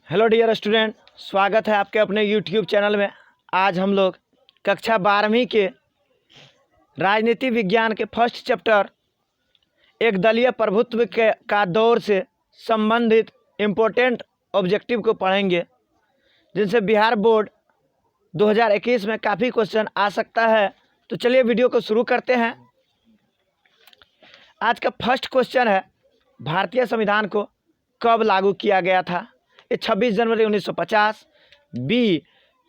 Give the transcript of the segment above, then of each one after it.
Hello dear student, स्वागत है आपके अपने यूट्यूब चैनल में। आज हम लोग कक्षा 12वीं के राजनीति विज्ञान के फर्स्ट चैप्टर एक दलीय प्रभुत्व का दौर से संबंधित इम्पोर्टेंट ऑब्जेक्टिव को पढ़ेंगे, जिनसे बिहार बोर्ड 2021 में काफ़ी क्वेश्चन आ सकता है। तो चलिए वीडियो को शुरू करते हैं। आज का फर्स्ट क्वेश्चन है, भारतीय संविधान को कब लागू किया गया था? ए 26 जनवरी 1950, बी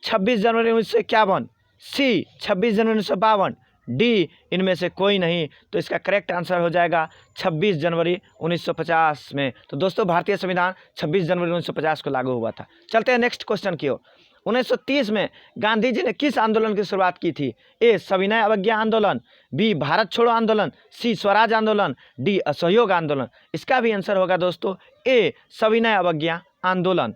26 जनवरी 1951, सी 26 जनवरी 1952, डी इनमें से कोई नहीं। तो इसका करेक्ट आंसर हो जाएगा 26 जनवरी 1950 में। तो दोस्तों, भारतीय संविधान 26 जनवरी 1950 को लागू हुआ था। चलते हैं नेक्स्ट क्वेश्चन की ओर। 1930 में गांधी जी ने किस आंदोलन की शुरुआत की थी? ए सविनय अवज्ञा आंदोलन, बी भारत छोड़ो आंदोलन, सी स्वराज आंदोलन, डी असहयोग आंदोलन। इसका भी आंसर होगा दोस्तों ए सविनय अवज्ञा आंदोलन।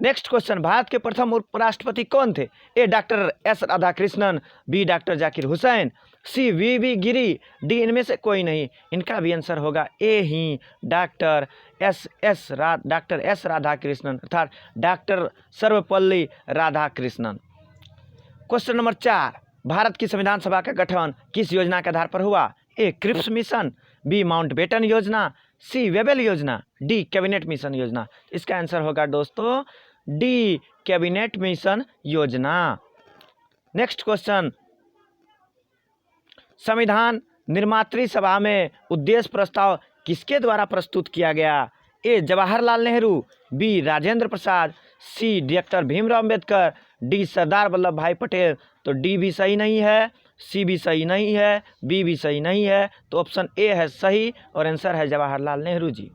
नेक्स्ट क्वेश्चन, भारत के प्रथम उपराष्ट्रपति कौन थे? A doctor S Radhakrishnan, B doctor Zakir Hussain, C V Giri, D इनमें से कोई नहीं। इनका भी आंसर होगा ए ही डॉक्टर एस राधाकृष्णन अर्थात doctor Sarvepalli Radhakrishnan. Question number 4, Bharat की संविधान सभा का गठन किस योजना के आधार पर हुआ? ए क्रिप्स मिशन, बी माउंटबेटन योजना, सी वेबल योजना, डी कैबिनेट मिशन योजना। इसका आंसर होगा दोस्तों डी कैबिनेट मिशन योजना। नेक्स्ट क्वेश्चन, संविधान निर्मात्री सभा में उद्देश्य प्रस्ताव किसके द्वारा प्रस्तुत किया गया? ए जवाहरलाल नेहरू, बी राजेंद्र प्रसाद, सी डॉक्टर भीमराव अंबेडकर, डी सरदार वल्लभ भाई पटेल। तो डी भी सही नहीं है, सी भी सही नहीं है, बी भी सही नहीं है। तो ऑप्शन ए है सही और आंसर है Jawaharlal Nehru ji.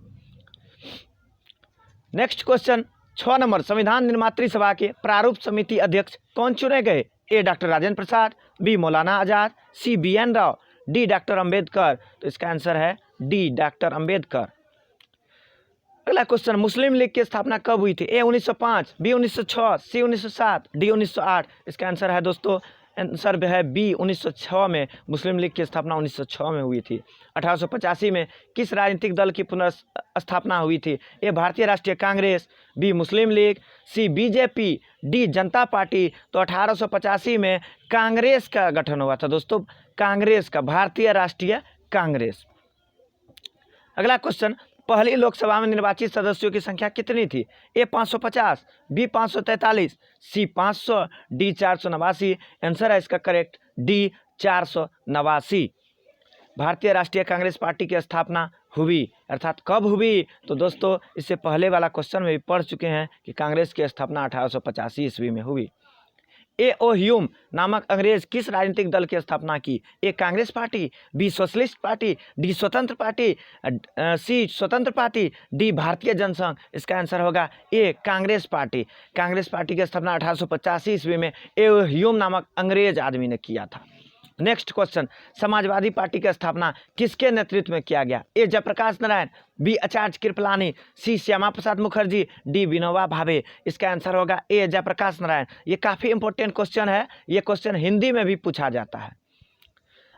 Next question 6 number, संविधान निर्मात्री सभा के प्रारूप समिति अध्यक्ष कौन चुने गए? A doctor Rajendra Prasad, B Maulana Azad, C B N Rau, D doctor Ambedkar. तो इसका आंसर है डी डॉक्टर अंबेडकर। अगला क्वेश्चन, मुस्लिम लीग की स्थापना कब हुई थी? ए 1905, बी 1906, सी 1907, डी 1908। इसका आंसर है दोस्तों आंसर है बी 1906 में। मुस्लिम लीग की स्थापना 1906 में हुई थी। 1885 में किस राजनीतिक दल की पुनर्स्थापना हुई थी? ए भारतीय राष्ट्रीय कांग्रेस, बी मुस्लिम लीग, सी बीजेपी, डी जनता पार्टी। तो 1885 में कांग्रेस का गठन हुआ था दोस्तों, कांग्रेस का, भारतीय राष्ट्रीय कांग्रेस। अगला क्वेश्चन, पहली लोकसभा में निर्वाचित सदस्यों की संख्या कितनी थी? ए 550, बी 543, सी 500, डी 489। आंसर है इसका करेक्ट डी 489। भारतीय राष्ट्रीय कांग्रेस पार्टी की स्थापना हुई, अर्थात कब हुई? तो दोस्तों इससे पहले वाला क्वेश्चन में भी पढ़ चुके हैं कि कांग्रेस की स्थापना 1885 ईस्वी में हुई। ए ओ ह्यूम नामक अंग्रेज किस राजनीतिक दल की स्थापना की? A Congress party, B socialist party, D Swatantra party, C Swatantra party, D Bharatiya Jana Sangh. इसका आंसर होगा A Congress party. Congress party की स्थापना 1885 ईस्वी में ए ओ ह्यूम नामक अंग्रेज आदमी ने किया था। नेक्स्ट क्वेश्चन, समाजवादी पार्टी की स्थापना किसके नेतृत्व में किया गया? ए जयप्रकाश नारायण, बी आचार्य कृपलानी, सी श्यामा प्रसाद मुखर्जी, डी विनोबा भावे। इसका आंसर होगा ए जयप्रकाश नारायण। ये काफ़ी इंपॉर्टेंट क्वेश्चन है, ये क्वेश्चन हिंदी में भी पूछा जाता है।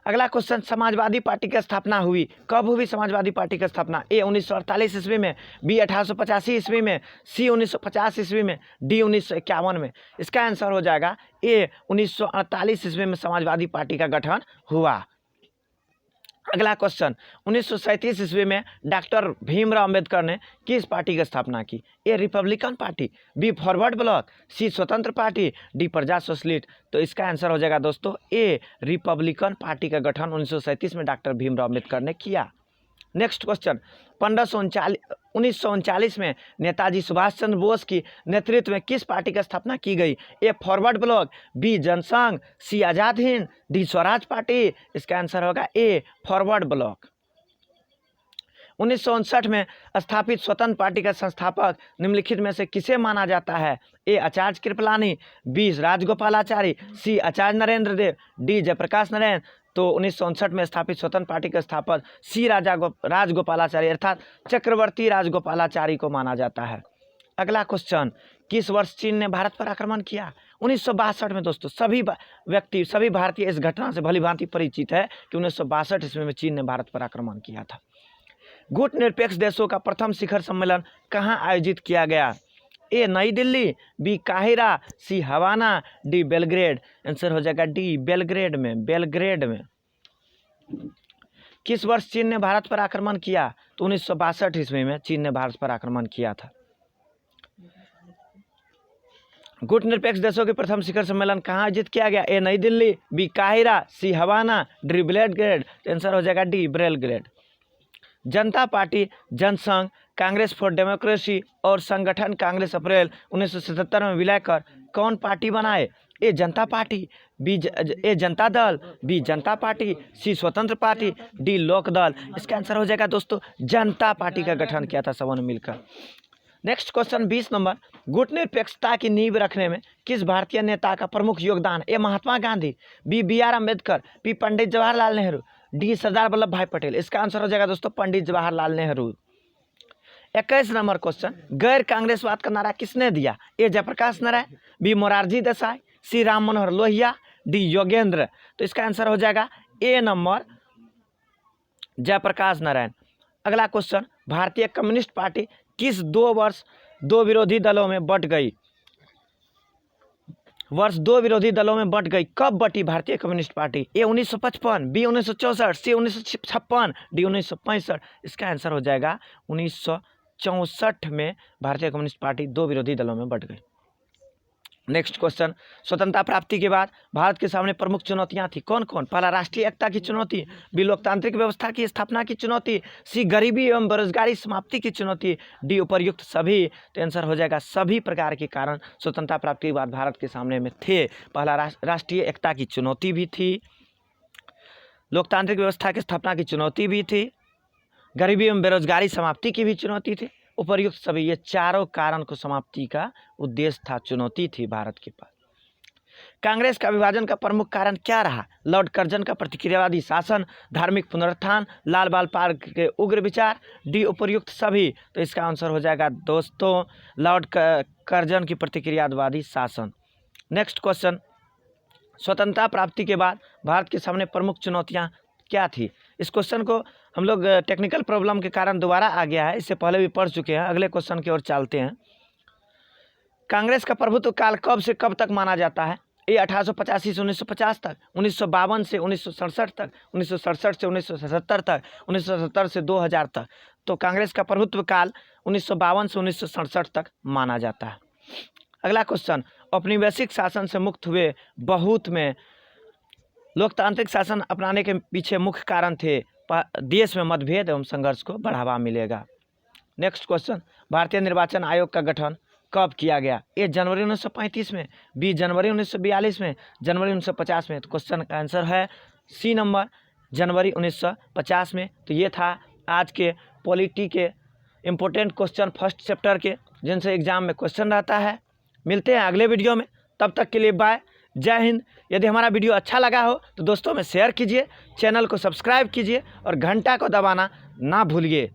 अगला क्वेश्चन, समाजवादी पार्टी की स्थापना हुई, कब हुई समाजवादी पार्टी की स्थापना? ए 1948 ईस्वी में, बी 1885 ईस्वी में, सी 1950 ईस्वी में, डी 1951 में। इसका आंसर हो जाएगा ए 1948 ईस्वी में समाजवादी पार्टी का गठन हुआ। अगला क्वेश्चन, 1937 ईस्वी में डॉक्टर भीमराव अंबेडकर ने किस पार्टी की स्थापना की? A republican party, B forward bloc, C Swatantra party, D प्रजा सोशलिस्ट। तो इसका आंसर हो जाएगा दोस्तों ए रिपब्लिकन पार्टी का गठन 1937 में डॉक्टर भीमराव अंबेडकर ने किया। नेक्स्ट क्वेश्चन, 1939 में नेताजी सुभाष चंद्र बोस की नेतृत्व में किस पार्टी की स्थापना की गई? ए फॉरवर्ड ब्लॉक, बी जनसंघ, सी आजाद हिंद, डी स्वराज पार्टी। इसका आंसर होगा ए फॉरवर्ड ब्लॉक। 1959 में स्थापित स्वतंत्र पार्टी का संस्थापक निम्नलिखित में से किसे माना जाता है? ए आचार्य कृपलानी, बी राजगोपालाचारी, सी आचार्य नरेंद्र देव, डी जयप्रकाश नारायण। तो 1959 में स्थापित स्वतंत्र पार्टी के स्थापक सी राजगोपालाचारी अर्थात चक्रवर्ती राजगोपालाचारी को माना जाता है। अगला क्वेश्चन, किस वर्ष चीन ने भारत पर आक्रमण किया? 1962 में दोस्तों। सभी भारतीय इस घटना से भली भांति परिचित है कि 1962 ईस्वी में चीन ने भारत पर आक्रमण किया था। गुट निरपेक्ष देशों का प्रथम शिखर सम्मेलन कहाँ आयोजित किया गया? ए नई दिल्ली, बी काहिरा, C Havana, D Belgrade. Answer हो जाएगा डी बेलग्रेड में। बेलग्रेड में। किस वर्ष चीन ने भारत पर आक्रमण किया? तो 1962 ईस्वी में चीन ने भारत पर आक्रमण किया था। गुटनिरपेक्ष देशों के प्रथम शिखर सम्मेलन कहाँ आयोजित किया गया? ए नई दिल्ली, बी काहिरा, C Havana, D Belgrade. Answer हो जाएगा D Belgrade. Janata Party, Jansangh, Congress for democracy और संगठन कांग्रेस अप्रैल 1977 में विलय कर कौन पार्टी बनाए? ए जनता पार्टी, बी ए जनता दल, बी जनता party, C Swatantra party, D लोक दल। इसका आंसर हो जाएगा दोस्तों जनता पार्टी का गठन किया था सबों ने मिलकर। नेक्स्ट क्वेश्चन 20 नंबर, गुटनिरपेक्षता की नींव रखने में किस भारतीय नेता का प्रमुख योगदान? A Mahatma Gandhi, B B R Ambedkar, B Pandit Jawaharlal Nehru, D Sardar Vallabh Bhai Patel. इसका आंसर हो जाएगा दोस्तों पंडित जवाहरलाल नेहरू। 21 नंबर क्वेश्चन, गैर कांग्रेसवाद का नारा किसने दिया? A Jayaprakash Narayan, B Morarji Desai, C Ram Manohar Lohia, D Yogendra. तो इसका आंसर हो जाएगा ए नंबर जयप्रकाश नारायण। अगला क्वेश्चन, भारतीय कम्युनिस्ट पार्टी किस 2 वर्ष 2 विरोधी दलों में बंट गई? वर्ष 2 विरोधी दलों में बंट गई। कब बटी भारतीय कम्युनिस्ट पार्टी? ए 1955, बी 1964, सी 1956, डी 1965। इसका आंसर हो जाएगा 1964 में भारतीय कम्युनिस्ट पार्टी 2 विरोधी दलों में बंट गई। नेक्स्ट क्वेश्चन, स्वतंत्रता प्राप्ति के बाद भारत के सामने प्रमुख चुनौतियां थी कौन कौन? पहला राष्ट्रीय एकता की चुनौती, बी लोकतांत्रिक व्यवस्था की स्थापना की चुनौती, सी गरीबी एवं बेरोजगारी समाप्ति की चुनौती, डी उपर्युक्त सभी। तो आंसर हो जाएगा सभी प्रकार के कारण स्वतंत्रता प्राप्ति के बाद भारत के सामने में थे। पहला राष्ट्रीय एकता की चुनौती भी थी, लोकतांत्रिक व्यवस्था की स्थापना की चुनौती भी थी, गरीबी एवं बेरोजगारी समाप्ति की भी चुनौती थी, उपर्युक्त सभी। ये चारों कारण को समाप्ति का उद्देश्य था, चुनौती थी भारत के पास। कांग्रेस का विभाजन का प्रमुख कारण क्या रहा? लॉर्ड कर्जन का प्रतिक्रियावादी शासन, धार्मिक पुनरुत्थान, लाल बाल पार्क के उग्र विचार, डी उपर्युक्त सभी। तो इसका आंसर हो जाएगा दोस्तों लॉर्ड कर्जन की प्रतिक्रियावादी शासन। नेक्स्ट क्वेश्चन, स्वतंत्रता प्राप्ति के बाद भारत के सामने प्रमुख चुनौतियां क्या थी? इस क्वेश्चन को हम लोग टेक्निकल प्रॉब्लम के कारण दोबारा आ गया है, इससे पहले भी पढ़ चुके हैं। अगले क्वेश्चन की ओर चलते हैं। कांग्रेस का प्रभुत्व काल कब से कब तक माना जाता है? ए 1885 से 1950 तक, 1952 से 1967 तक, 1967 से 1977 तक, 1970 से 2000 तक। तो कांग्रेस का प्रभुत्व काल 1952 से 1967 तक माना जाता है। अगला क्वेश्चन, औपनिवेशिक शासन से मुक्त हुए बहुत में लोकतांत्रिक शासन अपनाने के पीछे मुख्य कारण थे देश में मतभेद एवं संघर्ष को बढ़ावा मिलेगा। नेक्स्ट क्वेश्चन, भारतीय निर्वाचन आयोग का गठन कब किया गया? ए जनवरी 1935 में, बी जनवरी 1942 में, जनवरी 1950 में। तो क्वेश्चन का आंसर है सी नंबर जनवरी 1950 में। तो ये था आज के पॉलिटी के इम्पोर्टेंट क्वेश्चन फर्स्ट चैप्टर के, जिनसे एग्जाम में क्वेश्चन रहता है। मिलते हैं अगले वीडियो में, तब तक के लिए बाय, जय हिंद। यदि हमारा वीडियो अच्छा लगा हो तो दोस्तों में शेयर कीजिए, चैनल को सब्सक्राइब कीजिए और घंटा को दबाना ना भूलिए।